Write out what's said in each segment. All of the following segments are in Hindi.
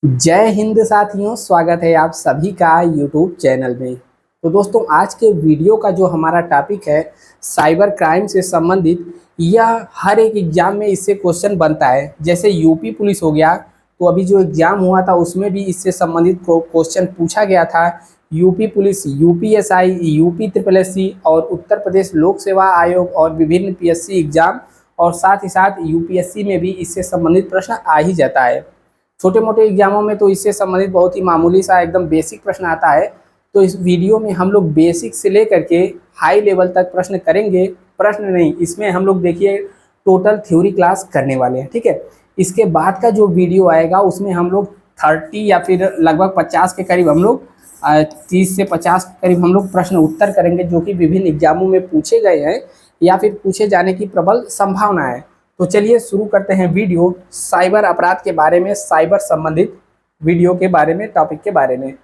जय हिंद साथियों, स्वागत है आप सभी का यूट्यूब चैनल में। तो दोस्तों, आज के वीडियो का जो हमारा टॉपिक है साइबर क्राइम से संबंधित, यह हर एक एग्जाम में इससे क्वेश्चन बनता है। जैसे यूपी पुलिस हो गया, तो अभी जो एग्जाम हुआ था उसमें भी इससे संबंधित क्वेश्चन पूछा गया था। UP police, UPSI, UP triple SC और उत्तर प्रदेश लोक सेवा आयोग और विभिन्न पीएससी एग्जाम और साथ ही साथ यूपीएससी में भी इससे संबंधित प्रश्न आ ही जाता है। छोटे मोटे एग्जामों में तो इससे संबंधित बहुत ही मामूली सा एकदम बेसिक प्रश्न आता है। तो इस वीडियो में हम लोग बेसिक से लेकर के हाई लेवल तक प्रश्न करेंगे। प्रश्न नहीं, इसमें हम लोग देखिए टोटल थ्योरी क्लास करने वाले हैं, ठीक है। इसके बाद का जो वीडियो आएगा उसमें हम लोग 30 या फिर लगभग 50 के करीब हम लोग 30 से 50 के करीब हम लोग प्रश्न उत्तर करेंगे, जो कि विभिन्न एग्जामों में पूछे गए हैं या फिर पूछे जाने की प्रबल संभावना है। तो चलिए शुरू करते हैं वीडियो साइबर अपराध के बारे में, साइबर संबंधित वीडियो के बारे में, टॉपिक के बारे में।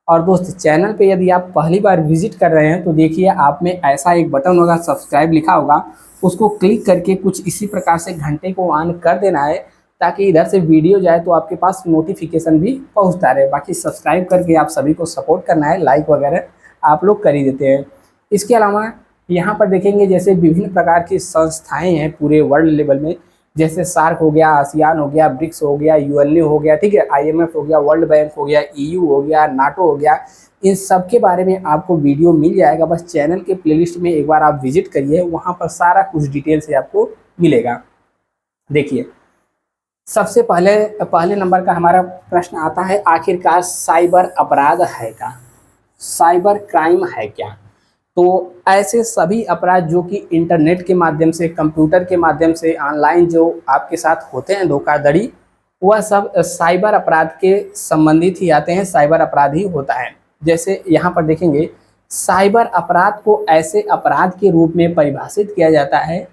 और दोस्त, चैनल पे यदि आप पहली बार विजिट कर रहे हैं तो देखिए आप में ऐसा एक बटन होगा, सब्सक्राइब लिखा होगा, उसको क्लिक करके कुछ इसी प्रकार से घंटे को ऑन कर देना है, ताकि इधर से वीडियो जाए तो आपके पास नोटिफिकेशन भी पहुंचता रहे। बाकी सब्सक्राइब करके आप सभी को सपोर्ट करना है, लाइक वगैरह आप लोग कर ही देते हैं। इसके अलावा यहाँ पर देखेंगे जैसे विभिन्न प्रकार की संस्थाएं हैं पूरे वर्ल्ड लेवल में, जैसे सार्क हो गया, आसियान हो गया, ब्रिक्स हो गया, यूएनओ हो गया, ठीक है, आईएमएफ हो गया, वर्ल्ड बैंक हो गया, ईयू हो गया, नाटो हो गया। इन सब के बारे में आपको वीडियो मिल जाएगा। बस चैनल के प्लेलिस्ट में एक बार आप विजिट करिए, वहाँ पर सारा कुछ डिटेल से आपको मिलेगा। देखिए, सबसे पहले पहले नंबर का हमारा प्रश्न आता है, आखिरकार साइबर अपराध है क्या, साइबर क्राइम है क्या। तो ऐसे सभी अपराध जो कि इंटरनेट के माध्यम से, कंप्यूटर के माध्यम से, ऑनलाइन जो आपके साथ होते हैं धोखाधड़ी, वह सब साइबर अपराध के संबंधित ही आते हैं, साइबर अपराध ही होता है। जैसे यहाँ पर देखेंगे, साइबर अपराध को ऐसे अपराध के रूप में परिभाषित किया जाता है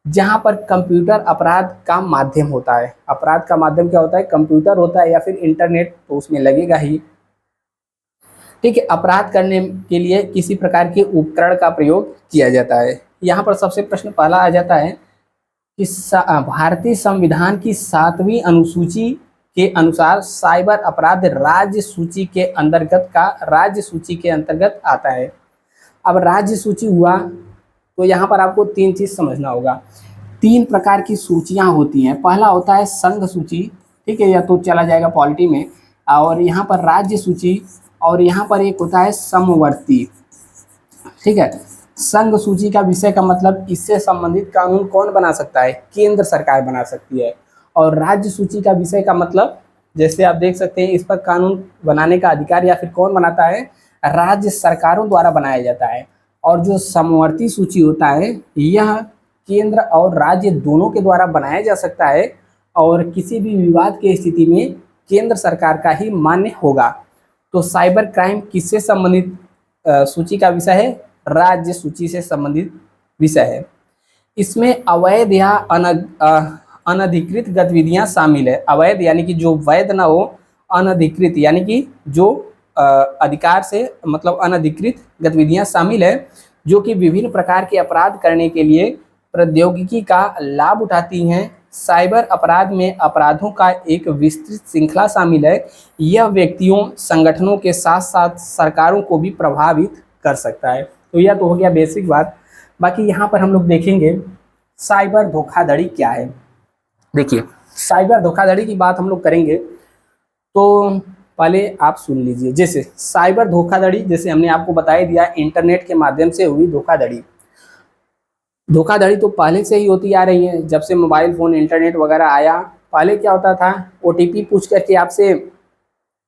जहाँ पर कंप्यूटर अपराध का माध्यम होता है। अपराध का माध्यम क्या होता है? कंप्यूटर होता है या फिर इंटरनेट, तो उसमें लगेगा ही, ठीक है। अपराध करने के लिए किसी प्रकार के उपकरण का प्रयोग किया जाता है। यहाँ पर सबसे प्रश्न पहला आ जाता है कि भारतीय संविधान की 7वीं अनुसूची के अनुसार साइबर अपराध राज्य सूची के अंतर्गत आता है। अब राज्य सूची हुआ तो यहाँ पर आपको 3 चीज समझना होगा। 3 प्रकार की सूचियां होती हैं। पहला होता है संघ सूची, ठीक है, या तो चला जाएगा पॉलिटी में, और यहाँ पर राज्य सूची, और यहाँ पर एक होता है समवर्ती, ठीक है। संघ सूची का विषय का मतलब इससे संबंधित कानून कौन बना सकता है? केंद्र सरकार बना सकती है। और राज्य सूची का विषय का मतलब, जैसे आप देख सकते हैं, इस पर कानून बनाने का अधिकार या फिर कौन बनाता है? राज्य सरकारों द्वारा बनाया जाता है। और जो समवर्ती सूची होता है, यह केंद्र और राज्य दोनों के द्वारा बनाया जा सकता है, और किसी भी विवाद की स्थिति में केंद्र सरकार का ही मान्य होगा। तो साइबर क्राइम किससे संबंधित सूची का विषय है? राज्य सूची से संबंधित विषय है। इसमें अवैध या अनधिकृत गतिविधियां शामिल है। अवैध यानी कि जो वैध ना हो, अनधिकृत यानी कि जो अधिकार से मतलब अनधिकृत गतिविधियां शामिल है, जो कि विभिन्न प्रकार के अपराध करने के लिए प्रौद्योगिकी का लाभ उठाती हैं। साइबर अपराध में अपराधों का एक विस्तृत श्रृंखला शामिल है। यह व्यक्तियों, संगठनों के साथ साथ सरकारों को भी प्रभावित कर सकता है। तो यह तो हो गया बेसिक बात। बाकी यहाँ पर हम लोग देखेंगे साइबर धोखाधड़ी क्या है। देखिए, साइबर धोखाधड़ी की बात हम लोग करेंगे तो पहले आप सुन लीजिए। जैसे साइबर धोखाधड़ी, जैसे हमने आपको बता दिया, इंटरनेट के माध्यम से हुई धोखाधड़ी। धोखाधड़ी तो पहले से ही होती आ रही है, जब से मोबाइल फ़ोन, इंटरनेट वगैरह आया। पहले क्या होता था? ओटीपी पूछ करके आपसे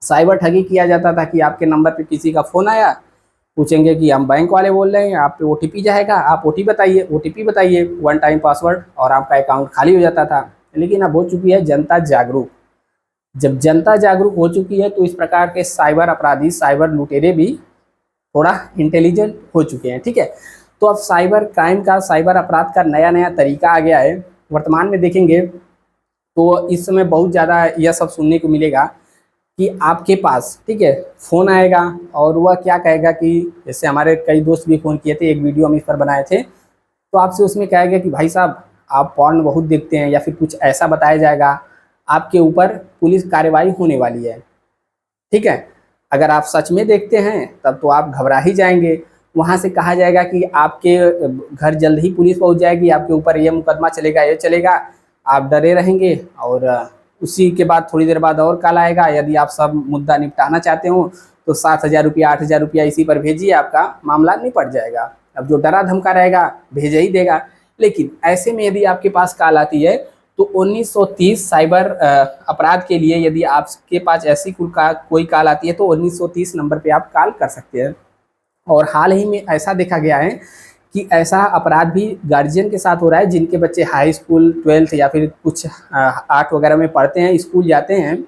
साइबर ठगी किया जाता था कि आपके नंबर पे किसी का फ़ोन आया, पूछेंगे कि हम बैंक वाले बोल रहे हैं, आप पे ओटीपी जाएगा, आप ओटीपी बताइए, 1 टाइम पासवर्ड, और आपका अकाउंट खाली हो जाता था। लेकिन अब हो चुकी है जनता जागरूक। जब जनता जागरूक हो चुकी है तो इस प्रकार के साइबर अपराधी, साइबर लुटेरे भी थोड़ा इंटेलिजेंट हो चुके हैं, ठीक है। तो अब साइबर क्राइम का, साइबर अपराध का नया नया तरीका आ गया है। वर्तमान में देखेंगे तो इस समय बहुत ज़्यादा यह सब सुनने को मिलेगा कि आपके पास, ठीक है, फ़ोन आएगा और वह क्या कहेगा कि, जैसे हमारे कई दोस्त भी फ़ोन किए थे, एक वीडियो हम इस पर बनाए थे, तो आपसे उसमें कहेगा कि भाई साहब आप पॉर्न बहुत देखते हैं, या फिर कुछ ऐसा बताया जाएगा, आपके ऊपर पुलिस कार्रवाई होने वाली है। ठीक है, अगर आप सच में देखते हैं तब तो आप घबरा ही जाएंगे। वहाँ से कहा जाएगा कि आपके घर जल्द ही पुलिस पहुँच जाएगी, आपके ऊपर ये मुकदमा चलेगा, ये चलेगा। आप डरे रहेंगे और उसी के बाद थोड़ी देर बाद और कॉल आएगा, यदि आप सब मुद्दा निपटाना चाहते हो तो 7,000 रुपया 8,000 रुपया इसी पर भेजिए, आपका मामला निपट जाएगा। अब जो डरा धमका रहेगा भेज ही देगा। लेकिन ऐसे में यदि आपके पास कॉल आती है तो 1930 साइबर अपराध के लिए यदि आपके पास ऐसी कोई कॉल आती है तो 1930 नंबर पे आप कॉल कर सकते हैं। और हाल ही में ऐसा देखा गया है कि ऐसा अपराध भी गार्जियन के साथ हो रहा है, जिनके बच्चे हाई स्कूल 12th या फिर कुछ 8 वगैरह में पढ़ते हैं, स्कूल जाते हैं,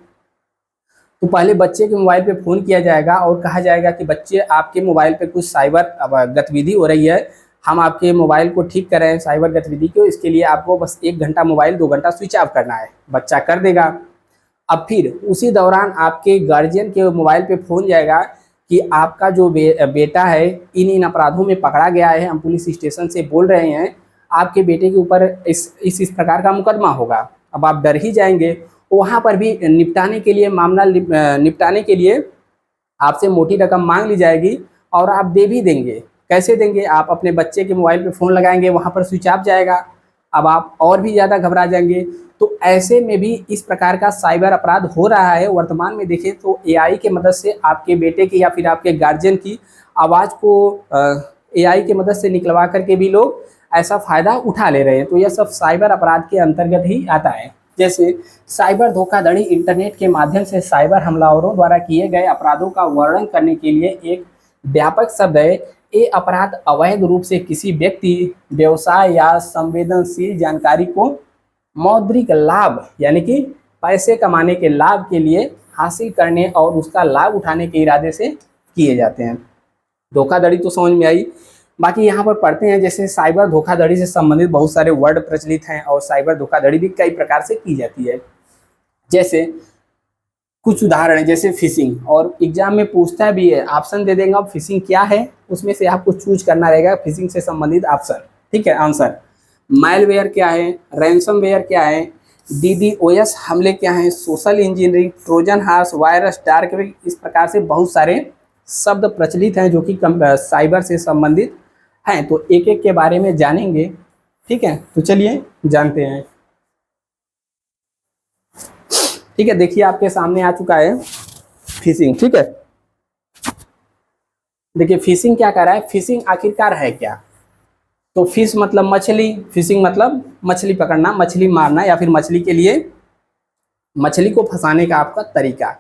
तो पहले बच्चे के मोबाइल पे फ़ोन किया जाएगा और कहा जाएगा कि बच्चे आपके मोबाइल पे कुछ साइबर गतिविधि हो रही है, हम आपके मोबाइल को ठीक कर रहे हैं साइबर गतिविधि को, इसके लिए आपको बस 1 घंटा मोबाइल 2 घंटा स्विच ऑफ करना है। बच्चा कर देगा। अब फिर उसी दौरान आपके गार्जियन के मोबाइल पे फ़ोन जाएगा कि आपका जो बेटा है इन अपराधों में पकड़ा गया है, हम पुलिस स्टेशन से बोल रहे हैं, आपके बेटे के ऊपर इस प्रकार का मुकदमा होगा। अब आप डर ही जाएंगे। वहाँ पर भी निपटाने के लिए मामला निपटाने के लिए आपसे मोटी रकम मांग ली जाएगी और आप दे भी देंगे। कैसे देंगे? आप अपने बच्चे के मोबाइल पे फ़ोन लगाएंगे, वहाँ पर स्विच ऑफ जाएगा। अब आप और भी ज़्यादा घबरा जाएंगे। तो ऐसे में भी इस प्रकार का साइबर अपराध हो रहा है। वर्तमान में देखें तो एआई के मदद से आपके बेटे की या फिर आपके गार्जियन की आवाज़ को एआई के मदद से निकलवा करके भी लोग ऐसा फ़ायदा उठा ले रहे हैं। तो यह सब साइबर अपराध के अंतर्गत ही आता है। जैसे साइबर धोखाधड़ी इंटरनेट के माध्यम से साइबर हमलावरों द्वारा किए गए अपराधों का वर्णन करने के लिए एक व्यापक शब्द है। ये अपराध अवैध रूप से किसी व्यक्ति, व्यवसाय या संवेदनशील जानकारी को मौद्रिक लाभ यानी कि पैसे कमाने के लाभ के लिए हासिल करने और उसका लाभ उठाने के इरादे से किए जाते हैं। धोखाधड़ी तो समझ में आई। बाकी यहाँ पर पढ़ते हैं, जैसे साइबर धोखाधड़ी से संबंधित बहुत सारे वर्ड प्रचलित हैं और साइबर धोखाधड़ी भी कई प्रकार से की जाती है। जैसे कुछ उदाहरण है, जैसे फिशिंग, और एग्जाम में पूछता भी है, ऑप्शन दे देंगे फिशिंग क्या है, उसमें से आपको चूज करना रहेगा फिशिंग से संबंधित ऑप्शन। ठीक है, आंसर मैलवेयर क्या है, रैंसमवेयर क्या है, डीडोस हमले क्या हैं, social engineering, Trojan horse, virus, dark web. इस प्रकार से बहुत सारे शब्द प्रचलित हैं जो कि साइबर से संबंधित हैं। तो एक एक के बारे में जानेंगे। ठीक है, तो चलिए जानते हैं। ठीक है, देखिए आपके सामने आ चुका है फिशिंग। ठीक है, देखिए फिशिंग क्या कर रहा है, फिशिंग आखिरकार है क्या। तो फिश मतलब मछली, फिशिंग मतलब मछली पकड़ना, मछली मारना, या फिर मछली के लिए मछली को फंसाने का आपका तरीका।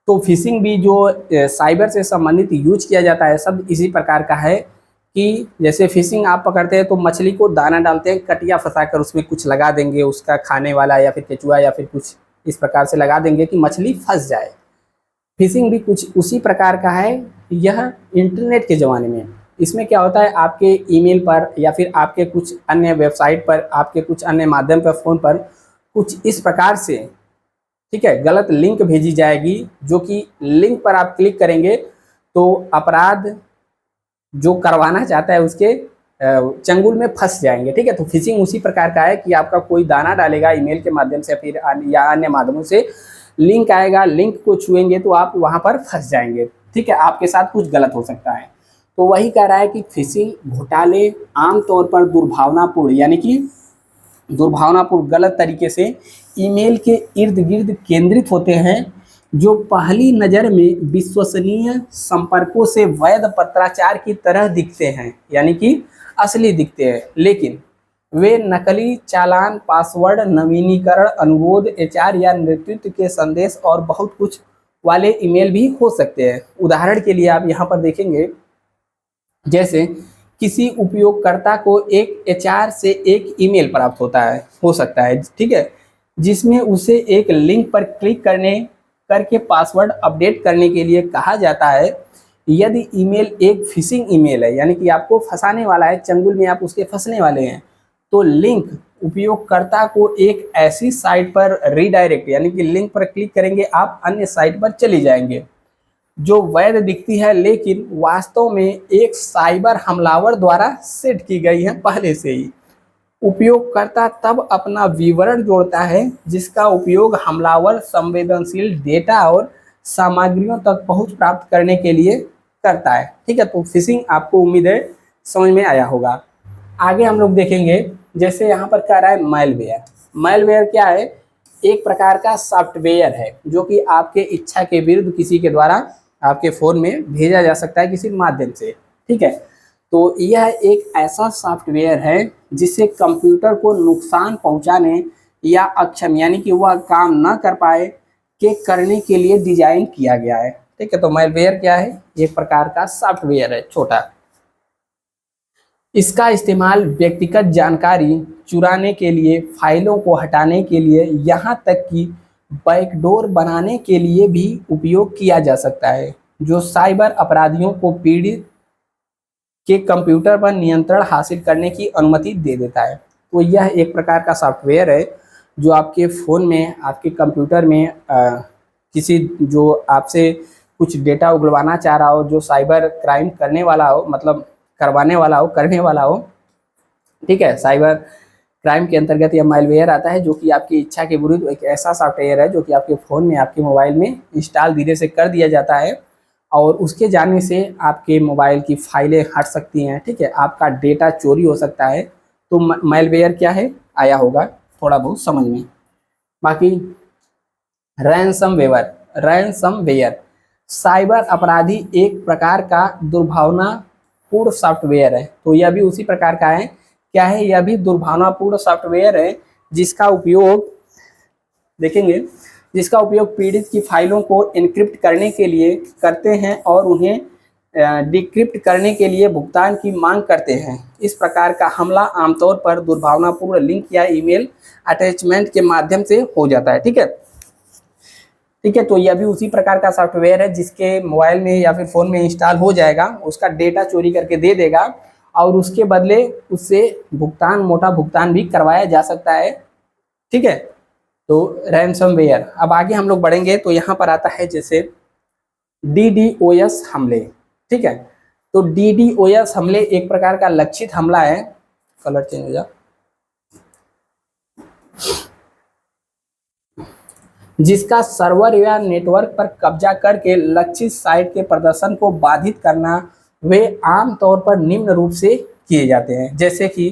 तो फिशिंग भी जो साइबर से संबंधित यूज किया जाता है सब इसी प्रकार का है कि जैसे फिशिंग आप पकड़ते हैं तो मछली को दाना डालते हैं, कटिया फंसाकर उसमें कुछ लगा देंगे, उसका खाने वाला या फिर केचुआ या फिर कुछ इस प्रकार से लगा देंगे कि मछली फंस जाए। फिशिंग भी कुछ उसी प्रकार का है। यह इंटरनेट के ज़माने में, इसमें क्या होता है, आपके ईमेल पर या फिर आपके कुछ अन्य वेबसाइट पर, आपके कुछ अन्य माध्यम पर, फ़ोन पर कुछ इस प्रकार से, ठीक है, गलत लिंक भेजी जाएगी, जो कि लिंक पर आप क्लिक करेंगे तो अपराध जो करवाना चाहता है उसके चंगुल में फंस जाएंगे। ठीक है, तो फिशिंग उसी प्रकार का है कि आपका कोई दाना डालेगा ईमेल के माध्यम से फिर या अन्य माध्यमों से, लिंक आएगा, लिंक को छुएंगे तो आप वहाँ पर फंस जाएंगे। ठीक है, आपके साथ कुछ गलत हो सकता है। तो वही कह रहा है कि फिशिंग घोटाले आमतौर पर दुर्भावनापूर्ण यानी कि दुर्भावनापूर्ण गलत तरीके से ईमेल के इर्द गिर्द केंद्रित होते हैं, जो पहली नज़र में विश्वसनीय संपर्कों से वैध पत्राचार की तरह दिखते हैं, यानी कि असली दिखते हैं, लेकिन वे नकली चालान, पासवर्ड, नवीनीकरण अनुरोध, एचआर या नेतृत्व के संदेश और बहुत कुछ वाले ईमेल भी हो सकते हैं। उदाहरण के लिए आप यहाँ पर देखेंगे, जैसे किसी उपयोगकर्ता को एक एचआर से एक ईमेल प्राप्त हो सकता है, ठीक है, जिसमें उसे एक लिंक पर क्लिक करके पासवर्ड अपडेट करने के लिए कहा जाता है। यदि ईमेल एक फिशिंग ईमेल है, यानी कि आपको फंसाने वाला है, चंगुल में आप उसके फंसने वाले हैं, तो लिंक उपयोगकर्ता को एक ऐसी साइट पर रीडायरेक्ट, यानी कि लिंक पर क्लिक करेंगे आप अन्य साइट पर चली जाएंगे, जो वैध दिखती है लेकिन वास्तव में एक साइबर हमलावर द्वारा सेट की गई है पहले से ही। उपयोगकर्ता तब अपना विवरण जोड़ता है जिसका उपयोग हमलावर संवेदनशील डेटा और सामग्रियों तक पहुंच प्राप्त करने के लिए करता है। ठीक है, तो फिशिंग आपको उम्मीद है समझ में आया होगा। आगे हम लोग देखेंगे, जैसे यहाँ पर कह रहा है मैलवेयर। मैलवेयर क्या है? एक प्रकार का सॉफ्टवेयर है जो कि आपके इच्छा के विरुद्ध किसी के द्वारा आपके फ़ोन में भेजा जा सकता है किसी माध्यम से। ठीक है, तो यह एक ऐसा सॉफ्टवेयर है जिससे कंप्यूटर को नुकसान पहुंचाने या अक्षम यानी कि वह काम न कर पाए के करने के लिए डिजाइन किया गया है। ठीक है, तो मैलवेयर क्या है? एक प्रकार का सॉफ्टवेयर है छोटा। इसका इस्तेमाल व्यक्तिगत जानकारी चुराने के लिए, फाइलों को हटाने के लिए, यहाँ तक कि बैकडोर बनाने के लिए भी उपयोग किया जा सकता है, जो साइबर अपराधियों को पीड़ित के कंप्यूटर पर नियंत्रण हासिल करने की अनुमति दे देता है। तो यह एक प्रकार का सॉफ्टवेयर है जो आपके फ़ोन में, आपके कंप्यूटर में किसी जो आपसे कुछ डेटा उगलवाना चाह रहा हो, जो साइबर क्राइम करने वाला हो, मतलब करवाने वाला हो, करने वाला हो। ठीक है, साइबर क्राइम के अंतर्गत यह मैलवेयर आता है जो कि आपकी इच्छा के विरुद्ध एक ऐसा सॉफ्टवेयर है जो कि आपके फ़ोन में, आपके मोबाइल में इंस्टॉल धीरे से कर दिया जाता है और उसके जाने से आपके मोबाइल की फाइलें हट सकती हैं। ठीक है, आपका डेटा चोरी हो सकता है। तो मैलवेयर क्या है आया होगा थोड़ा बहुत समझ में। बाकी रैनसमवेयर, रैनसमवेयर साइबर अपराधी एक प्रकार का दुर्भावनापूर्ण सॉफ्टवेयर है। तो यह भी उसी प्रकार का है। क्या है? यह भी दुर्भावनापूर्ण सॉफ्टवेयर है जिसका उपयोग देखेंगे, जिसका उपयोग पीड़ित की फाइलों को एन्क्रिप्ट करने के लिए करते हैं और उन्हें डिक्रिप्ट करने के लिए भुगतान की मांग करते हैं। इस प्रकार का हमला आमतौर पर दुर्भावनापूर्ण लिंक या ईमेल अटैचमेंट के माध्यम से हो जाता है। ठीक है, ठीक है, तो यह भी उसी प्रकार का सॉफ्टवेयर है जिसके मोबाइल में या फिर फ़ोन में इंस्टॉल हो जाएगा, उसका डेटा चोरी करके दे देगा और उसके बदले उससे भुगतान, मोटा भुगतान भी करवाया जा सकता है। ठीक है, तो रैनसमवेयर। अब आगे हम लोग बढ़ेंगे तो यहाँ पर आता है जैसे DDoS हमले। ठीक है, तो DDoS हमले एक प्रकार का लक्षित हमला है। कलर चेंज हो जा, जिसका सर्वर या नेटवर्क पर कब्जा करके लक्षित साइट के प्रदर्शन को बाधित करना। वे आमतौर पर निम्न रूप से किए जाते हैं, जैसे कि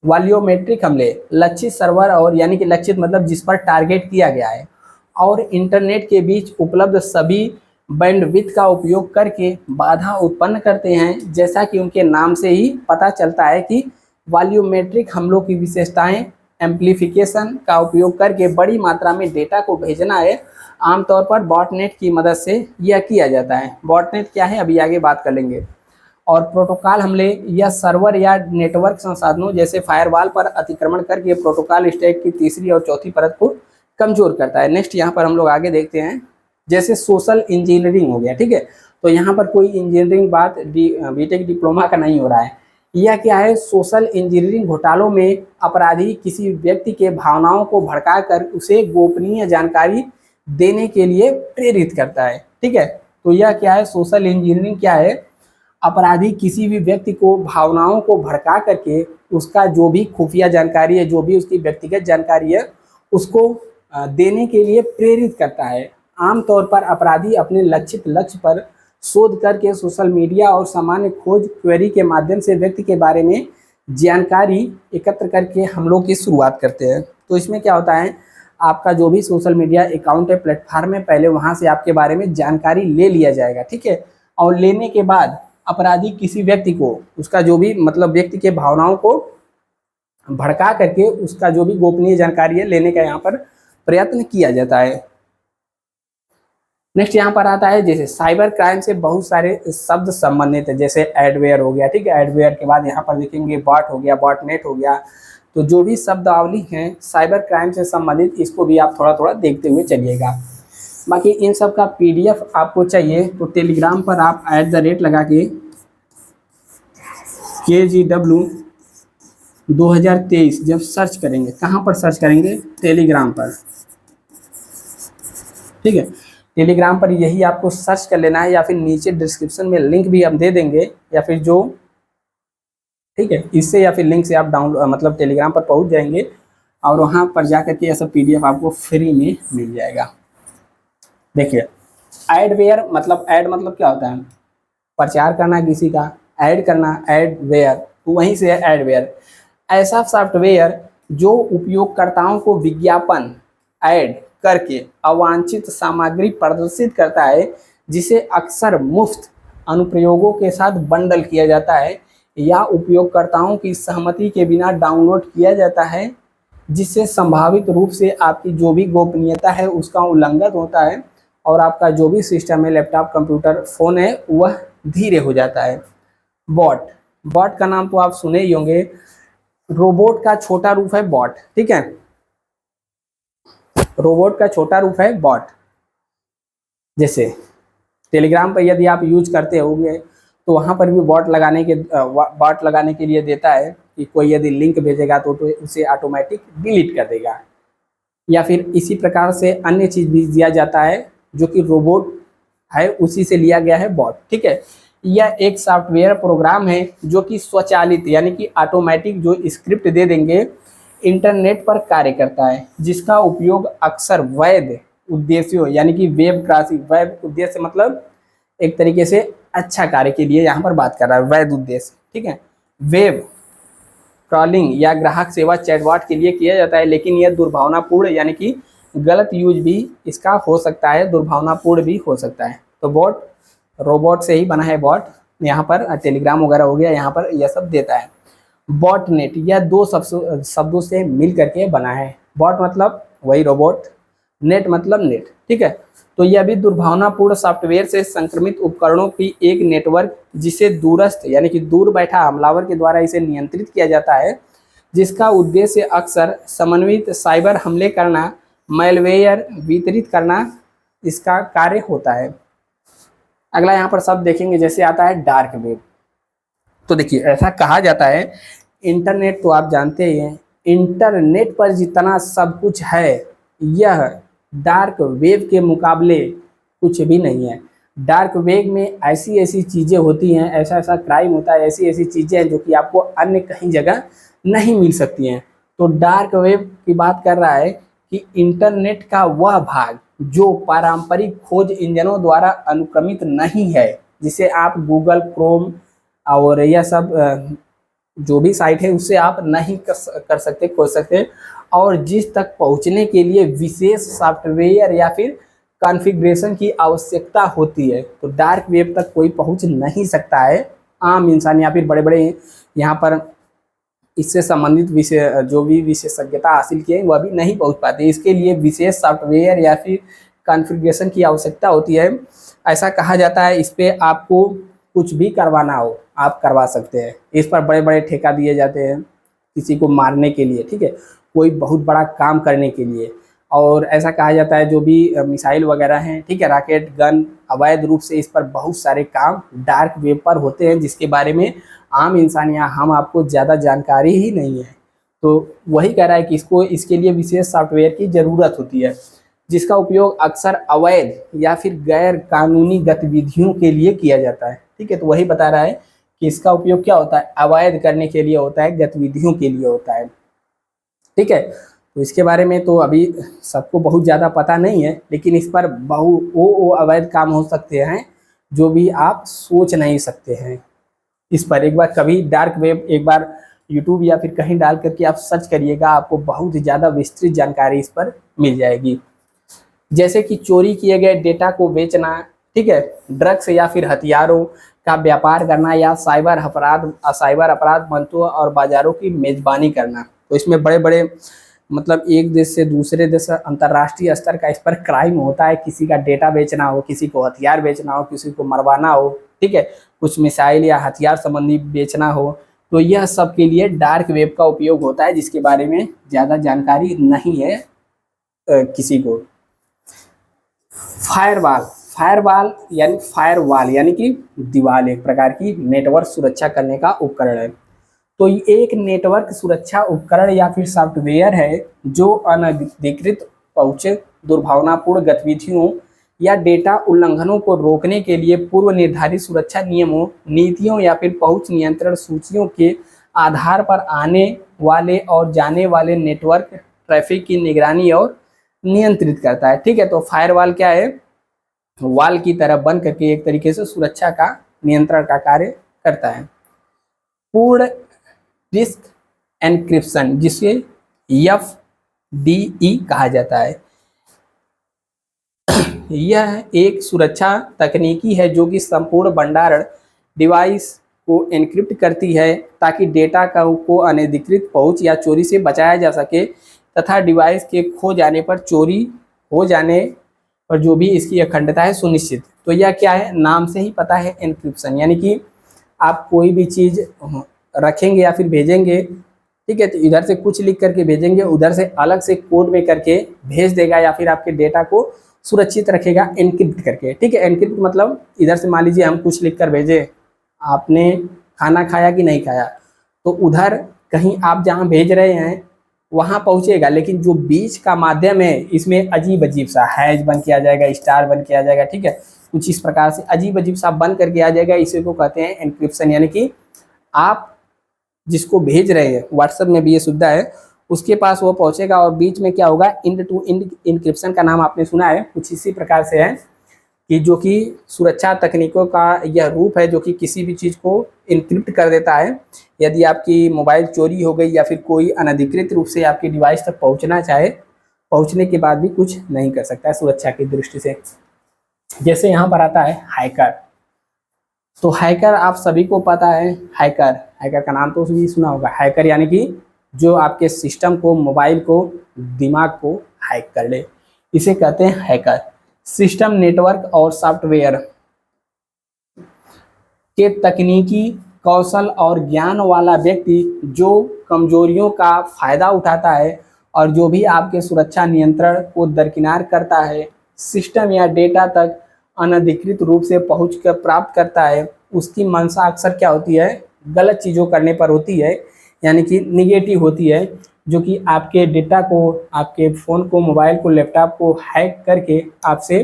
वॉल्यूमेट्रिक हमले, लक्षित सर्वर और यानी कि लक्षित मतलब जिस पर टारगेट किया गया है, और इंटरनेट के बीच उपलब्ध सभी बैंडविड्थ का उपयोग करके बाधा उत्पन्न करते हैं। जैसा कि उनके नाम से ही पता चलता है कि वॉल्यूमेट्रिक हमलों की विशेषताएं एम्प्लीफिकेशन का उपयोग करके बड़ी मात्रा में डेटा को भेजना है। आमतौर पर बॉटनेट की मदद से यह किया जाता है। बॉटनेट क्या है अभी आगे बात कर लेंगे। और प्रोटोकॉल हमले, यह सर्वर या नेटवर्क संसाधनों जैसे फायरवॉल पर अतिक्रमण करके प्रोटोकॉल स्टैक की तीसरी और चौथी परत को कमजोर करता है। नेक्स्ट यहाँ पर हम लोग आगे देखते हैं, जैसे सोशल इंजीनियरिंग हो गया। ठीक है, तो यहाँ पर कोई इंजीनियरिंग बात बीटेक डिप्लोमा का नहीं हो रहा है। यह क्या है? सोशल इंजीनियरिंग घोटालों में अपराधी किसी व्यक्ति के भावनाओं को भड़काकर उसे गोपनीय जानकारी देने के लिए प्रेरित करता है। ठीक है, तो यह क्या है? सोशल इंजीनियरिंग क्या है? अपराधी किसी भी व्यक्ति को भावनाओं को भड़का करके उसका जो भी खुफिया जानकारी है, जो भी उसकी व्यक्तिगत जानकारी है, उसको देने के लिए प्रेरित करता है। आमतौर पर अपराधी अपने लक्षित लक्ष्य पर शोध करके सोशल मीडिया और सामान्य खोज क्वेरी के माध्यम से व्यक्ति के बारे में जानकारी एकत्र करके हमलों की शुरुआत करते हैं। तो इसमें क्या होता है, आपका जो भी सोशल मीडिया अकाउंट है, प्लेटफॉर्म है, पहले वहाँ से आपके बारे में जानकारी ले लिया जाएगा। ठीक है, और लेने के बाद अपराधी किसी व्यक्ति को उसका जो भी मतलब व्यक्ति के भावनाओं को भड़का करके उसका जो भी गोपनीय जानकारी है लेने का यहाँ पर प्रयत्न किया जाता है। नेक्स्ट यहाँ पर आता है जैसे साइबर क्राइम से बहुत सारे शब्द संबंधित है, जैसे एडवेयर हो गया। ठीक है, एडवेयर के बाद यहाँ पर देखेंगे बॉट हो गया, बॉटनेट हो गया। तो जो भी शब्दावली हैं साइबर क्राइम से संबंधित, इसको भी आप थोड़ा थोड़ा देखते हुए चलिएगा। बाकी इन सब का PDF आपको चाहिए तो टेलीग्राम पर आप @ लगा के KGW 2023 जब सर्च करेंगे, कहाँ पर सर्च करेंगे? टेलीग्राम पर। ठीक है, टेलीग्राम पर यही आपको सर्च कर लेना है, या फिर नीचे डिस्क्रिप्शन में लिंक भी हम दे देंगे, या फिर जो ठीक है, इससे या फिर लिंक से आप डाउनलोड मतलब टेलीग्राम पर पहुंच जाएंगे और वहां पर जा करके यह सब पीडीएफ आपको फ्री में मिल जाएगा। देखिए, एडवेयर मतलब ऐड मतलब क्या होता है, प्रचार करना किसी का, ऐड करना, एडवेयर, तो वहीं से है एडवेयर। ऐसा सॉफ्टवेयर जो उपयोगकर्ताओं को विज्ञापन ऐड करके अवांछित सामग्री प्रदर्शित करता है, जिसे अक्सर मुफ्त अनुप्रयोगों के साथ बंडल किया जाता है या उपयोगकर्ताओं की सहमति के बिना डाउनलोड किया जाता है, जिससे संभावित रूप से आपकी जो भी गोपनीयता है उसका उल्लंघन होता है और आपका जो भी सिस्टम है, लैपटॉप, कंप्यूटर, फ़ोन है, वह धीरे हो जाता है। बॉट, बॉट का नाम तो आप सुने ही होंगे, रोबोट का छोटा रूप है बॉट। ठीक है, रोबोट का छोटा रूप है बॉट। जैसे टेलीग्राम पर यदि आप यूज करते होंगे तो वहाँ पर भी बॉट लगाने के लिए देता है कि कोई यदि लिंक भेजेगा तो उसे ऑटोमेटिक डिलीट कर देगा, या फिर इसी प्रकार से अन्य चीज भी दिया जाता है जो कि रोबोट है, उसी से लिया गया है बॉट। ठीक है, यह एक सॉफ्टवेयर प्रोग्राम है जो कि स्वचालित यानी कि ऑटोमेटिक जो स्क्रिप्ट दे देंगे इंटरनेट पर कार्य करता है, जिसका उपयोग अक्सर वैध उद्देश्यों यानी कि वेब क्रॉसिंग, वैध उद्देश्य मतलब एक तरीके से अच्छा कार्य के लिए यहाँ पर बात कर रहा है, वैध उद्देश्य। ठीक है, वेब क्रॉलिंग या ग्राहक सेवा चैटबॉट के लिए किया जाता है, लेकिन यह दुर्भावनापूर्ण यानी कि गलत यूज भी इसका हो सकता है, दुर्भावनापूर्ण भी हो सकता है। तो बॉट रोबोट से ही बना है बॉट, यहाँ पर टेलीग्राम वगैरह हो गया, यहाँ पर यह सब देता है। बॉट नेट, यह दो शब्दों से मिल करके बना है। बॉट मतलब वही रोबोट, नेट मतलब नेट। ठीक है, तो यह भी दुर्भावनापूर्ण सॉफ्टवेयर से संक्रमित उपकरणों की एक नेटवर्क, जिसे दूरस्थ यानी कि दूर बैठा हमलावर के द्वारा इसे नियंत्रित किया जाता है, जिसका उद्देश्य अक्सर समन्वित साइबर हमले करना, मैलवेयर वितरित करना इसका कार्य होता है। अगला यहाँ पर शब्द देखेंगे, जैसे आता है डार्क वेब। तो देखिए, ऐसा कहा जाता है, इंटरनेट तो आप जानते ही हैं, इंटरनेट पर जितना सब कुछ है यह डार्क वेब के मुकाबले कुछ भी नहीं है। डार्क वेब में ऐसी ऐसी चीज़ें होती हैं, ऐसा ऐसा क्राइम होता है, ऐसी ऐसी चीज़ें हैं जो कि आपको अन्य कहीं जगह नहीं मिल सकती हैं। तो डार्क वेब की बात कर रहा है कि इंटरनेट का वह भाग जो पारंपरिक खोज इंजनों द्वारा अनुक्रमित नहीं है, जिसे आप गूगल क्रोम और यह सब जो भी साइट है उससे आप नहीं कर सकते, खोज सकते, और जिस तक पहुंचने के लिए विशेष सॉफ्टवेयर या फिर कॉन्फ़िगरेशन की आवश्यकता होती है। तो डार्क वेब तक कोई पहुंच नहीं सकता है, आम इंसान या फिर बड़े बड़े यहाँ पर इससे संबंधित विषय जो भी विशेषज्ञता हासिल किए वह भी नहीं पहुंच पाते। इसके लिए विशेष सॉफ्टवेयर या फिर कॉन्फ़िगरेशन की आवश्यकता होती है। ऐसा कहा जाता है, इस पर आपको कुछ भी करवाना हो आप करवा सकते हैं। इस पर बड़े बड़े ठेका दिए जाते हैं किसी को मारने के लिए, ठीक है, कोई बहुत बड़ा काम करने के लिए। और ऐसा कहा जाता है जो भी मिसाइल वगैरह हैं, ठीक है, रॉकेट गन, अवैध रूप से इस पर बहुत सारे काम डार्क वेब पर होते हैं, जिसके बारे में आम इंसान या हम आपको ज़्यादा जानकारी ही नहीं है। तो वही कह रहा है कि इसके लिए विशेष सॉफ्टवेयर की ज़रूरत होती है, जिसका उपयोग अक्सर अवैध या फिर गैर कानूनी गतिविधियों के लिए किया जाता है। ठीक है, तो वही बता रहा है कि इसका उपयोग क्या होता है, अवैध करने के लिए होता है, गतिविधियों के लिए होता है। ठीक है, तो इसके बारे में तो अभी सबको बहुत ज़्यादा पता नहीं है, लेकिन इस पर वो अवैध काम हो सकते हैं जो भी आप सोच नहीं सकते हैं। इस पर एक बार कभी डार्क वेब एक बार यूट्यूब या फिर कहीं डाल करके आप सर्च करिएगा, आपको बहुत ज़्यादा विस्तृत जानकारी इस पर मिल जाएगी। जैसे कि चोरी किए गए डेटा को बेचना, ठीक है, ड्रग्स या फिर हथियारों का व्यापार करना, या साइबर अपराध मंचों और बाजारों की मेजबानी करना। तो इसमें बड़े बड़े मतलब एक देश से दूसरे देश अंतर्राष्ट्रीय स्तर का इस पर क्राइम होता है। किसी का डेटा बेचना हो, किसी को हथियार बेचना हो, किसी को मरवाना हो, ठीक है, कुछ मिसाइल या हथियार संबंधी बेचना हो, तो यह सब के लिए डार्क वेब का उपयोग होता है, जिसके बारे में ज़्यादा जानकारी नहीं है किसी को। फायरवॉल यानी कि दीवार, एक प्रकार की नेटवर्क सुरक्षा करने का उपकरण है। तो ये एक नेटवर्क सुरक्षा उपकरण या फिर सॉफ्टवेयर है जो अनधिकृत पहुंच, दुर्भावनापूर्ण गतिविधियों या डेटा उल्लंघनों को रोकने के लिए पूर्व निर्धारित सुरक्षा नियमों, नीतियों या फिर पहुंच नियंत्रण सूचियों के आधार पर आने वाले और जाने वाले नेटवर्क ट्रैफिक की निगरानी और नियंत्रित करता है। ठीक है, तो फायरवॉल क्या है, वॉल की तरह बन करके एक तरीके से सुरक्षा का नियंत्रण का कार्य करता है। पूर्ण डिस्क एन्क्रिप्शन जिसे FDE कहा जाता है, यह एक सुरक्षा तकनीकी है जो कि संपूर्ण भंडारण डिवाइस को एन्क्रिप्ट करती है ताकि डेटा को अनधिकृत पहुंच या चोरी से बचाया जा सके तथा डिवाइस के खो जाने पर, चोरी हो जाने पर जो भी इसकी अखंडता है सुनिश्चित। तो यह क्या है, नाम से ही पता है एन्क्रिप्शन, यानी कि आप कोई भी चीज़ रखेंगे या फिर भेजेंगे, ठीक है, तो इधर से कुछ लिख करके भेजेंगे, उधर से अलग से कोड में करके भेज देगा या फिर आपके डेटा को सुरक्षित रखेगा एनक्रिप्ट करके। ठीक है, एनक्रिप्ट मतलब इधर से मान लीजिए हम कुछ लिख कर भेजे, आपने खाना खाया कि नहीं खाया, तो उधर कहीं आप जहाँ भेज रहे हैं वहाँ पहुँचेगा, लेकिन जो बीच का माध्यम है इसमें अजीब अजीब सा हैश बन के आ जाएगा, स्टार बन के आ जाएगा। ठीक है, कुछ इस प्रकार से अजीब अजीब सा बन करके आ जाएगा, इसी को कहते हैं एनक्रिप्शन। यानी कि आप जिसको भेज रहे हैं, व्हाट्सएप में भी ये सुविधा है, उसके पास वो पहुंचेगा और बीच में क्या होगा, इंड टू इंड इंक्रिप्शन का नाम आपने सुना है, कुछ इसी प्रकार से है कि जो कि सुरक्षा तकनीकों का यह रूप है जो कि किसी भी चीज़ को इंक्रिप्ट कर देता है। यदि आपकी मोबाइल चोरी हो गई या फिर कोई अनधिकृत रूप से आपकी डिवाइस तक पहुंचना चाहे, पहुंचने के बाद भी कुछ नहीं कर सकता है सुरक्षा की दृष्टि से। जैसे यहाँ पर आता है हैकर, तो हैकर आप सभी को पता है, हैकर हैकर का नाम तो भी सुना होगा। हैकर यानी कि जो आपके सिस्टम को, मोबाइल को, दिमाग को हैक कर ले, इसे कहते हैं हैकर। सिस्टम, नेटवर्क और सॉफ्टवेयर के तकनीकी कौशल और ज्ञान वाला व्यक्ति जो कमजोरियों का फायदा उठाता है और जो भी आपके सुरक्षा नियंत्रण को दरकिनार करता है, सिस्टम या डेटा तक अनधिकृत रूप से पहुंच कर प्राप्त करता है, उसकी मंशा अक्सर क्या होती है, गलत चीज़ों करने पर होती है, यानी कि निगेटिव होती है, जो कि आपके डेटा को, आपके फ़ोन को, मोबाइल को, लैपटॉप को हैक करके आपसे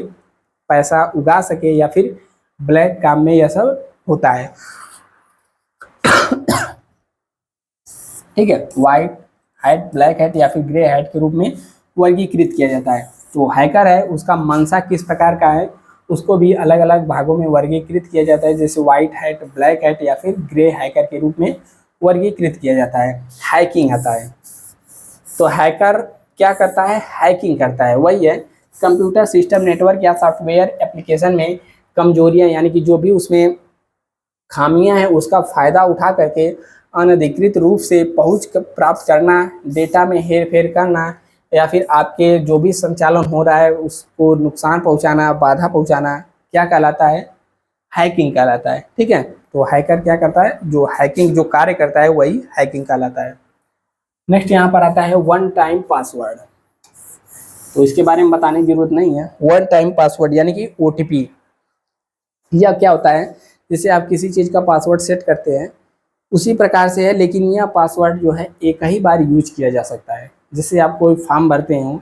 पैसा उगा सके या फिर ब्लैक काम में यह सब होता है। ठीक है, वाइट हैट, ब्लैक हैट या फिर ग्रे हैट के रूप में वर्गीकृत किया जाता है। तो हैकर है, उसका मंशा किस प्रकार का है, उसको भी अलग अलग भागों में वर्गीकृत किया जाता है, जैसे वाइट हैट, ब्लैक हैट या फिर ग्रे हैकर के रूप में वर्गीकृत किया जाता है। हैकिंग आता है, तो हैकर क्या करता है, हैकिंग करता है, वही है कंप्यूटर सिस्टम, नेटवर्क या सॉफ्टवेयर एप्लीकेशन में कमजोरियां, यानी कि जो भी उसमें खामियां हैं उसका फ़ायदा उठा करके अनधिकृत रूप से पहुंच प्राप्त करना, डेटा में हेर फेर करना या फिर आपके जो भी संचालन हो रहा है उसको नुकसान पहुंचाना, बाधा पहुंचाना, क्या कहलाता है, हैकिंग कहलाता है। ठीक है, तो हैकर क्या करता है, जो हैकिंग जो कार्य करता है वही हैकिंग कहलाता है। नेक्स्ट यहाँ पर आता है वन टाइम पासवर्ड, तो इसके बारे में बताने की जरूरत नहीं है। वन टाइम पासवर्ड यानी कि OTP, यह क्या होता है, जैसे आप किसी चीज़ का पासवर्ड सेट करते हैं उसी प्रकार से है, लेकिन यह पासवर्ड जो है एक ही बार यूज किया जा सकता है। जैसे आप कोई फॉर्म भरते हो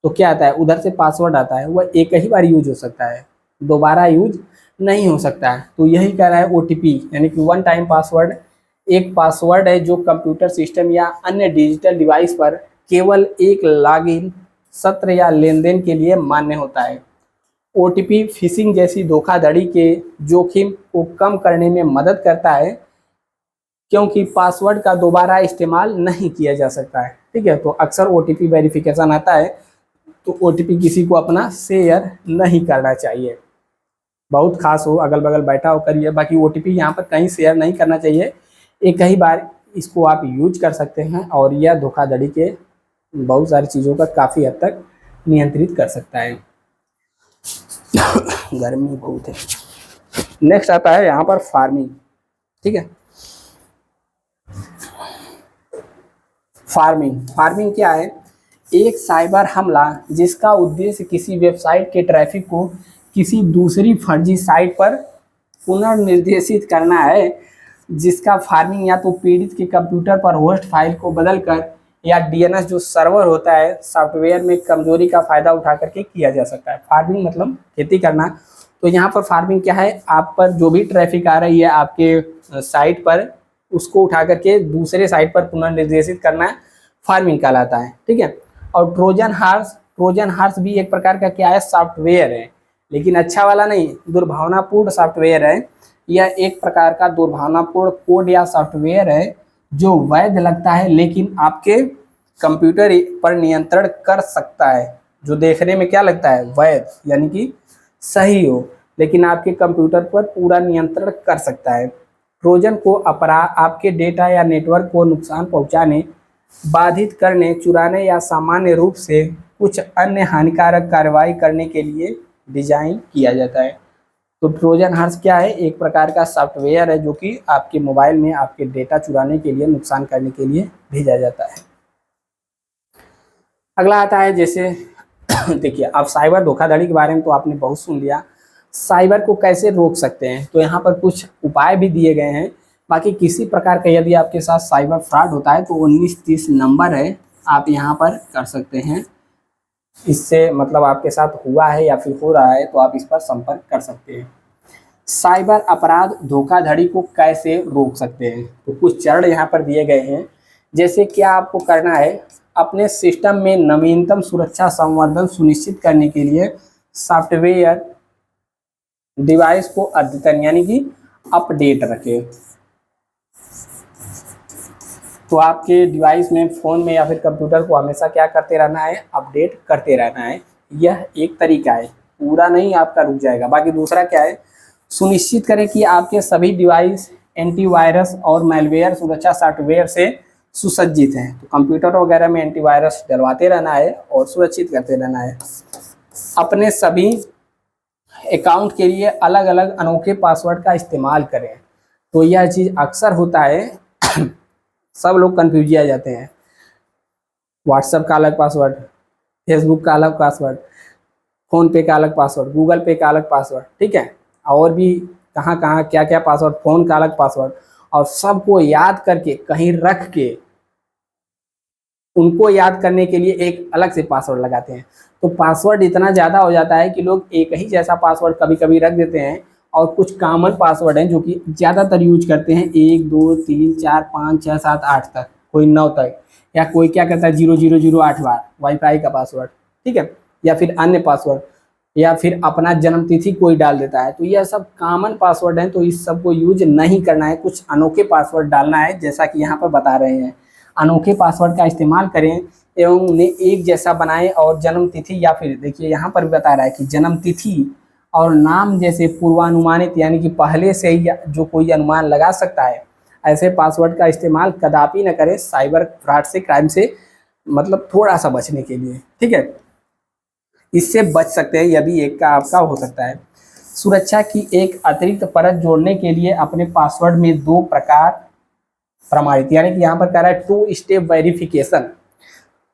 तो क्या आता है, उधर से पासवर्ड आता है, वह एक ही बार यूज हो सकता है, दोबारा यूज नहीं हो सकता है। तो यही कह रहा है OTP, यानी कि वन टाइम पासवर्ड एक पासवर्ड है जो कंप्यूटर सिस्टम या अन्य डिजिटल डिवाइस पर केवल एक लॉगिन सत्र या लेन देन के लिए मान्य होता है। OTP फिशिंग जैसी धोखाधड़ी के जोखिम को कम करने में मदद करता है क्योंकि पासवर्ड का दोबारा इस्तेमाल नहीं किया जा सकता है। ठीक है, तो अक्सर OTP वेरिफिकेशन आता है, तो OTP किसी को अपना शेयर नहीं करना चाहिए, बहुत खास हो, अगल बगल बैठा हो करिए, बाकी OTP यहाँ पर कहीं शेयर नहीं करना चाहिए। एक ही बार इसको आप यूज कर सकते हैं और यह धोखाधड़ी के बहुत सारी चीज़ों का काफ़ी हद तक नियंत्रित कर सकता है। गर्मी बहुत है। नेक्स्ट आता है यहाँ पर फार्मिंग। ठीक है, फार्मिंग क्या है, एक साइबर हमला जिसका उद्देश्य किसी वेबसाइट के ट्रैफिक को किसी दूसरी फर्जी साइट पर पुनर्निर्देशित करना है, जिसका फार्मिंग या तो पीड़ित के कंप्यूटर पर होस्ट फाइल को बदलकर या DNS जो सर्वर होता है सॉफ्टवेयर में कमजोरी का फायदा उठा करके किया जा सकता है। फार्मिंग मतलब खेती करना। तो यहाँ पर फार्मिंग क्या है, आप पर जो भी ट्रैफिक आ रही है आपके साइट पर, उसको उठा करके दूसरे साइट पर पुनर्निर्देशित करना फार्मिंग कहलाता है, ठीक है। और ट्रोजन हार्स भी एक प्रकार का क्या है, सॉफ्टवेयर है, लेकिन अच्छा वाला नहीं, दुर्भावनापूर्ण सॉफ्टवेयर है। यह एक प्रकार का दुर्भावनापूर्ण कोड या सॉफ्टवेयर है जो वैध लगता है लेकिन आपके कंप्यूटर पर नियंत्रण कर सकता है। जो देखने में क्या लगता है, वैध यानी कि सही हो, लेकिन आपके कंप्यूटर पर पूरा नियंत्रण कर सकता है। ट्रोजन को आपके डेटा या नेटवर्क को नुकसान पहुंचाने, बाधित करने, चुराने या सामान्य रूप से कुछ अन्य हानिकारक कार्रवाई करने के लिए डिजाइन किया जाता है। तो ट्रोजन हॉर्स क्या है, एक प्रकार का सॉफ्टवेयर है जो कि आपके मोबाइल में आपके डेटा चुराने के लिए, नुकसान करने के लिए भेजा जाता है। अगला आता है जैसे देखिए, अब साइबर धोखाधड़ी के बारे में तो आपने बहुत सुन लिया। साइबर को कैसे रोक सकते हैं, तो यहाँ पर कुछ उपाय भी दिए गए हैं। बाकी किसी प्रकार का यदि आपके साथ साइबर फ्रॉड होता है तो 1930 नंबर है, आप यहाँ पर कर सकते हैं। इससे मतलब आपके साथ हुआ है या फिर हो रहा है तो आप इस पर संपर्क कर सकते हैं। साइबर अपराध धोखाधड़ी को कैसे रोक सकते हैं, तो कुछ चरण यहाँ पर दिए गए हैं। जैसे क्या आपको करना है, अपने सिस्टम में नवीनतम सुरक्षा संवर्धन सुनिश्चित करने के लिए सॉफ्टवेयर डिवाइस को अद्यतन यानी कि अपडेट रखें। तो आपके डिवाइस में, फ़ोन में या फिर कंप्यूटर को हमेशा क्या करते रहना है, अपडेट करते रहना है। यह एक तरीका है, पूरा नहीं आपका रुक जाएगा। बाकी दूसरा क्या है, सुनिश्चित करें कि आपके सभी डिवाइस एंटीवायरस और मैलवेयर सुरक्षा सॉफ्टवेयर से सुसज्जित हैं। तो कंप्यूटर वगैरह में एंटीवायरस डलवाते रहना है और सुरक्षित करते रहना है। अपने सभी अकाउंट के लिए अलग अलग अनोखे पासवर्ड का इस्तेमाल करें। तो यह चीज़ अक्सर होता है, सब लोग कन्फ्यूजिया जाते हैं। व्हाट्सएप का अलग पासवर्ड, फेसबुक का अलग पासवर्ड, फ़ोनपे का अलग पासवर्ड, गूगल पे का अलग पासवर्ड, ठीक है, और भी कहाँ कहाँ क्या क्या पासवर्ड, फ़ोन का अलग पासवर्ड, और सबको याद करके कहीं रख के उनको याद करने के लिए एक अलग से पासवर्ड लगाते हैं। तो पासवर्ड इतना ज़्यादा हो जाता है कि लोग एक ही जैसा पासवर्ड कभी कभी रख देते हैं, और कुछ कॉमन पासवर्ड हैं जो कि ज़्यादातर यूज करते हैं, 1 2 3 4 5 6 7 8 तक, कोई 9 तक, या कोई क्या करता है 0008 बार वाईफाई का पासवर्ड, ठीक है, या फिर अन्य पासवर्ड, या फिर अपना जन्म तिथि कोई डाल देता है। तो यह सब कॉमन पासवर्ड हैं, तो इस सब को यूज नहीं करना है, कुछ अनोखे पासवर्ड डालना है, जैसा कि यहाँ पर बता रहे हैं। अनोखे पासवर्ड का इस्तेमाल करें एवं उन्हें एक जैसा बनाएं, और जन्म तिथि या फिर देखिए यहाँ पर भी बता रहा है कि जन्म तिथि और नाम जैसे पूर्वानुमानित यानी कि पहले से ही जो कोई अनुमान लगा सकता है, ऐसे पासवर्ड का इस्तेमाल कदापि न करें साइबर फ्रॉड से, क्राइम से मतलब थोड़ा सा बचने के लिए, ठीक है। इससे बच सकते हैं, यदि एक का आपका हो सकता है। सुरक्षा की एक अतिरिक्त परत जोड़ने के लिए अपने पासवर्ड में 2 प्रकार प्रमाणित, यानी कि यहाँ पर कह रहा है 2 स्टेप वेरिफिकेशन।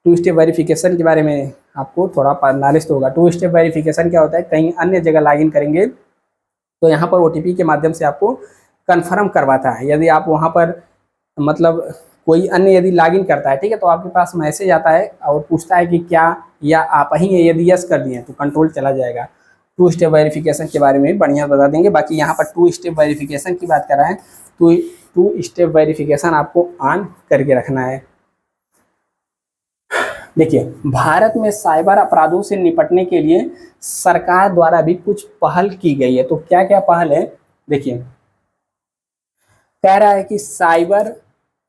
2 स्टेप वेरिफिकेशन के बारे में आपको थोड़ा नॉलेज तो होगा। 2 स्टेप वेरिफिकेशन क्या होता है, कहीं अन्य जगह लॉगिन करेंगे तो यहाँ पर OTP के माध्यम से आपको कंफर्म करवाता है। यदि आप वहाँ पर मतलब कोई अन्य यदि लॉगिन करता है, ठीक है, तो आपके पास मैसेज आता है और पूछता है कि क्या या आप ही हैं, यदि यस कर दिए तो कंट्रोल चला जाएगा। 2 स्टेप वेरिफिकेशन के बारे में बढ़िया बता देंगे। बाकी यहाँ पर 2 स्टेप वेरिफिकेशन की बात कर रहा है, तो 2 स्टेप वेरिफिकेशन आपको ऑन करके रखना है। देखिए, भारत में साइबर अपराधों से निपटने के लिए सरकार द्वारा भी कुछ पहल की गई है। तो क्या क्या पहल है, देखिए, कह रहा है कि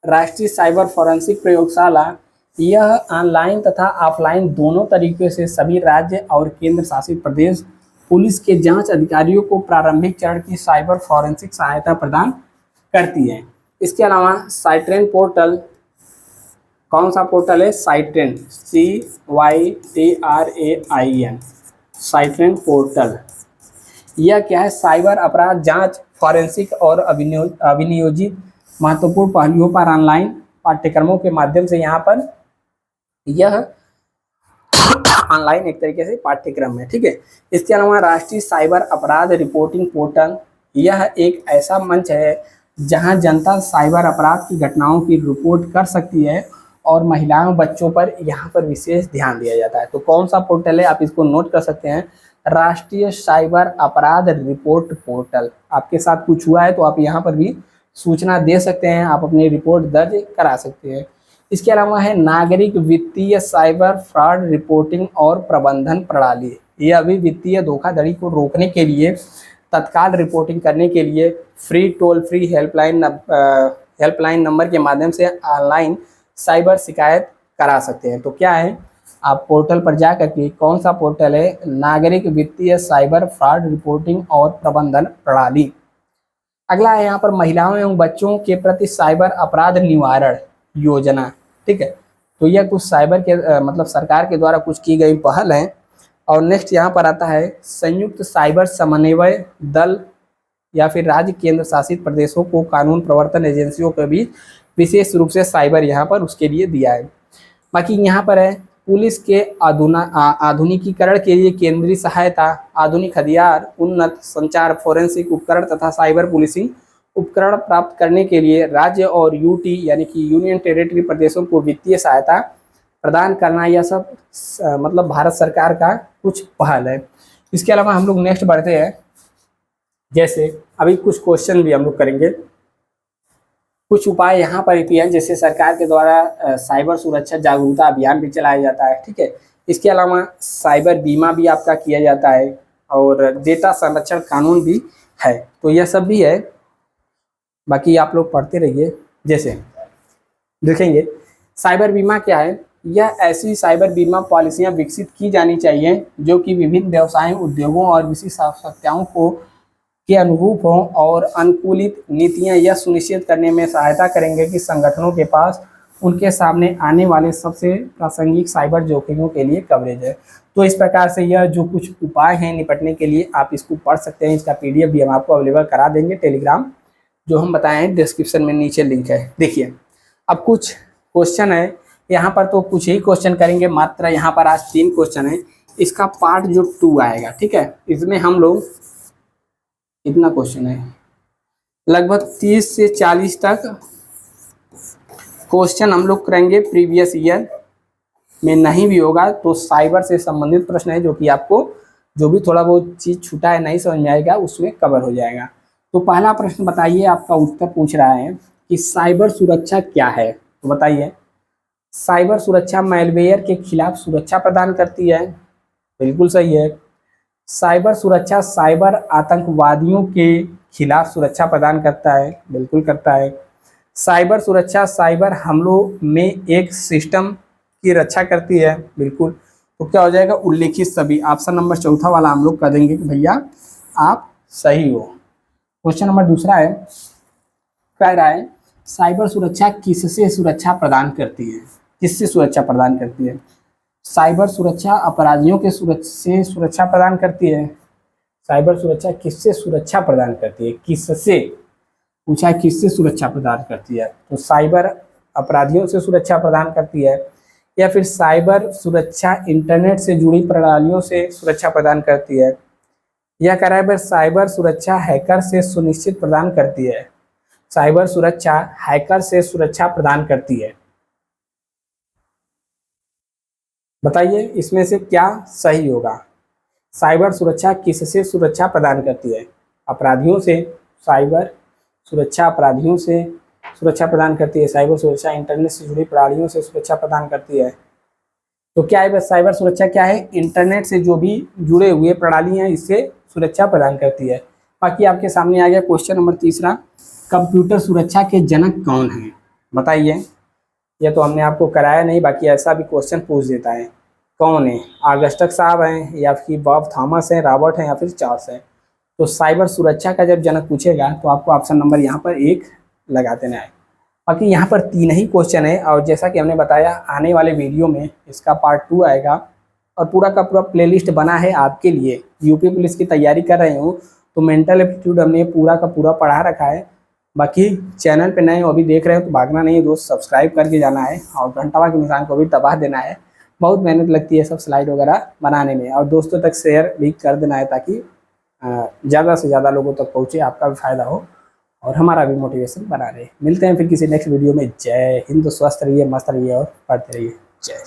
राष्ट्रीय साइबर फोरेंसिक प्रयोगशाला, यह ऑनलाइन तथा ऑफलाइन दोनों तरीके से सभी राज्य और केंद्र शासित प्रदेश पुलिस के जांच अधिकारियों को प्रारंभिक चरण की साइबर फोरेंसिक सहायता प्रदान करती है। इसके अलावा साइट्रेन पोर्टल, कौन सा पोर्टल है, साइट्रेन, CYTRAIN, साइट्रेन पोर्टल, यह क्या है, साइबर अपराध जांच, फोरेंसिक और अभिनियोजित महत्वपूर्ण पहलुओं पर ऑनलाइन पाठ्यक्रमों के माध्यम से यहाँ पर यह ऑनलाइन एक तरीके से पाठ्यक्रम है, ठीक है। इसके अलावा राष्ट्रीय साइबर अपराध रिपोर्टिंग पोर्टल, यह एक ऐसा मंच है जहां जनता साइबर अपराध की घटनाओं की रिपोर्ट कर सकती है, और महिलाओं बच्चों पर यहाँ पर विशेष ध्यान दिया जाता है। तो कौन सा पोर्टल है, आप इसको नोट कर सकते हैं, राष्ट्रीय साइबर अपराध रिपोर्ट पोर्टल। आपके साथ कुछ हुआ है तो आप यहाँ पर भी सूचना दे सकते हैं, आप अपनी रिपोर्ट दर्ज करा सकते हैं। इसके अलावा है नागरिक वित्तीय साइबर फ्रॉड रिपोर्टिंग और प्रबंधन प्रणाली। ये अभी वित्तीय धोखाधड़ी को रोकने के लिए, तत्काल रिपोर्टिंग करने के लिए free toll free helpline number के माध्यम से ऑनलाइन साइबर शिकायत करा सकते हैं। तो क्या है, आप पोर्टल पर जा करके, कौन सा पोर्टल है, नागरिक वित्तीय साइबर फ्रॉड रिपोर्टिंग और प्रबंधन प्रणाली। अगला है यहाँ पर महिलाओं एवं बच्चों के प्रति साइबर अपराध निवारण योजना। ठीक है, तो यह कुछ साइबर के मतलब सरकार के द्वारा कुछ की गई पहल है। और नेक्स्ट यहाँ पर आता है संयुक्त साइबर समन्वय दल या फिर राज्य केंद्र शासित प्रदेशों को कानून प्रवर्तन एजेंसियों के बीच विशेष रूप से साइबर यहाँ पर उसके लिए दिया है। बाकी यहाँ पर है पुलिस के आधुनिकीकरण के लिए केंद्रीय सहायता, आधुनिक हथियार, उन्नत संचार, फोरेंसिक उपकरण तथा साइबर पुलिसिंग उपकरण प्राप्त करने के लिए राज्य और यूटी यानी कि यूनियन टेरिटरी प्रदेशों को वित्तीय सहायता प्रदान करना, यह सब मतलब भारत सरकार का कुछ पहल है। इसके अलावा हम लोग नेक्स्ट बढ़ते हैं, जैसे अभी कुछ क्वेश्चन भी हम लोग करेंगे। कुछ उपाय यहाँ पर भी हैं, जैसे सरकार के द्वारा साइबर सुरक्षा जागरूकता अभियान भी चलाया जाता है। ठीक है, इसके अलावा साइबर बीमा भी आपका किया जाता है और डेटा संरक्षण कानून भी है। तो यह सब भी है, बाकी आप लोग पढ़ते रहिए। जैसे देखेंगे साइबर बीमा क्या है, यह ऐसी साइबर बीमा पॉलिसियां विकसित की जानी चाहिए जो कि विभिन्न व्यवसायों, उद्योगों और विशिष्ट आवश्यकताओं को के अनुरूप हों और अनुकूलित नीतियां यह सुनिश्चित करने में सहायता करेंगे कि संगठनों के पास उनके सामने आने वाले सबसे प्रासंगिक साइबर जोखिमों के लिए कवरेज है। तो इस प्रकार से यह जो कुछ उपाय हैं निपटने के लिए, आप इसको पढ़ सकते हैं। इसका पीडीएफ भी हम आपको अवेलेबल करा देंगे टेलीग्राम, जो हम बताए हैं डिस्क्रिप्शन में नीचे लिंक है। देखिए अब कुछ क्वेश्चन है यहाँ पर, तो कुछ ही क्वेश्चन करेंगे मात्र। यहाँ पर आज 3 क्वेश्चन है, इसका पार्ट जो 2 आएगा। ठीक है, इसमें हम लोग कितना क्वेश्चन है, लगभग 30 से 40 तक क्वेश्चन हम लोग करेंगे। प्रीवियस ईयर में नहीं भी होगा तो साइबर से संबंधित प्रश्न है, जो कि आपको जो भी थोड़ा बहुत चीज़ छूटा है, नहीं समझ में आएगा, उसमें कवर हो जाएगा। तो पहला प्रश्न बताइए, आपका उत्तर पूछ रहा है कि साइबर सुरक्षा क्या है। तो बताइए, साइबर सुरक्षा मैलवेयर के खिलाफ सुरक्षा प्रदान करती है। बिल्कुल सही है। साइबर सुरक्षा साइबर आतंकवादियों के खिलाफ सुरक्षा प्रदान करता है। बिल्कुल करता है। साइबर सुरक्षा साइबर हमलों में एक सिस्टम की रक्षा करती है। बिल्कुल। तो क्या हो जाएगा, उल्लेखित सभी। ऑप्शन नंबर 4 वाला हम लोग कर देंगे कि भैया आप सही हो। क्वेश्चन नंबर 2 है, कह रहा है साइबर सुरक्षा किससे सुरक्षा प्रदान करती है। किससे सुरक्षा प्रदान करती है? साइबर सुरक्षा अपराधियों के से सुरक्षा प्रदान करती है। साइबर सुरक्षा किससे सुरक्षा प्रदान करती है? किससे पूछा, किससे सुरक्षा प्रदान करती है? तो साइबर अपराधियों से सुरक्षा प्रदान करती है, या फिर साइबर सुरक्षा इंटरनेट से जुड़ी प्रणालियों से सुरक्षा प्रदान करती है, यह कह रहा है साइबर सुरक्षा हैकर से सुनिश्चित प्रदान करती है। साइबर सुरक्षा हैकर से सुरक्षा प्रदान करती है। बताइए इसमें से क्या सही होगा। साइबर सुरक्षा किससे सुरक्षा प्रदान करती है? अपराधियों से। साइबर सुरक्षा अपराधियों से सुरक्षा प्रदान करती है। साइबर सुरक्षा इंटरनेट से जुड़ी प्रणालियों से सुरक्षा प्रदान करती है। तो क्या है, साइबर सुरक्षा क्या है? इंटरनेट से जो भी जुड़े हुए प्रणाली हैं, इससे सुरक्षा प्रदान करती है। बाकी आपके सामने आ गया क्वेश्चन नंबर 3, कंप्यूटर सुरक्षा के जनक कौन हैं? बताइए। यह तो हमने आपको कराया नहीं, बाकी ऐसा भी क्वेश्चन पूछ देता है। कौन है? ऑगस्टस साहब हैं, या फिर बॉब थॉमस हैं, रॉबर्ट हैं, या फिर चार्ल्स हैं? तो साइबर सुरक्षा का जब जनक पूछेगा तो आपको ऑप्शन नंबर यहाँ पर 1 लगा देना है। बाकी यहाँ पर 3 ही क्वेश्चन है, और जैसा कि हमने बताया आने वाले वीडियो में इसका पार्ट 2 आएगा, और पूरा का पूरा प्लेलिस्ट बना है आपके लिए। यूपी पुलिस की तैयारी कर रहे हो तो मेंटल एप्टीट्यूड हमने पूरा का पूरा पढ़ा रखा है। बाकी चैनल पे नए हो, अभी देख रहे हो तो भागना नहीं है दोस्त, सब्सक्राइब करके जाना है और घंटा के निशान को भी दबा देना है। बहुत मेहनत लगती है सब स्लाइड वगैरह बनाने में, और दोस्तों तक शेयर भी कर देना है ताकि ज़्यादा से ज़्यादा लोगों तक पहुँचे, आपका भी फायदा हो और हमारा भी मोटिवेशन बना रहे। मिलते हैं फिर किसी नेक्स्ट वीडियो में। जय हिंद। स्वस्थ रहिए, मस्त रहिए और पढ़ते रहिए। जय।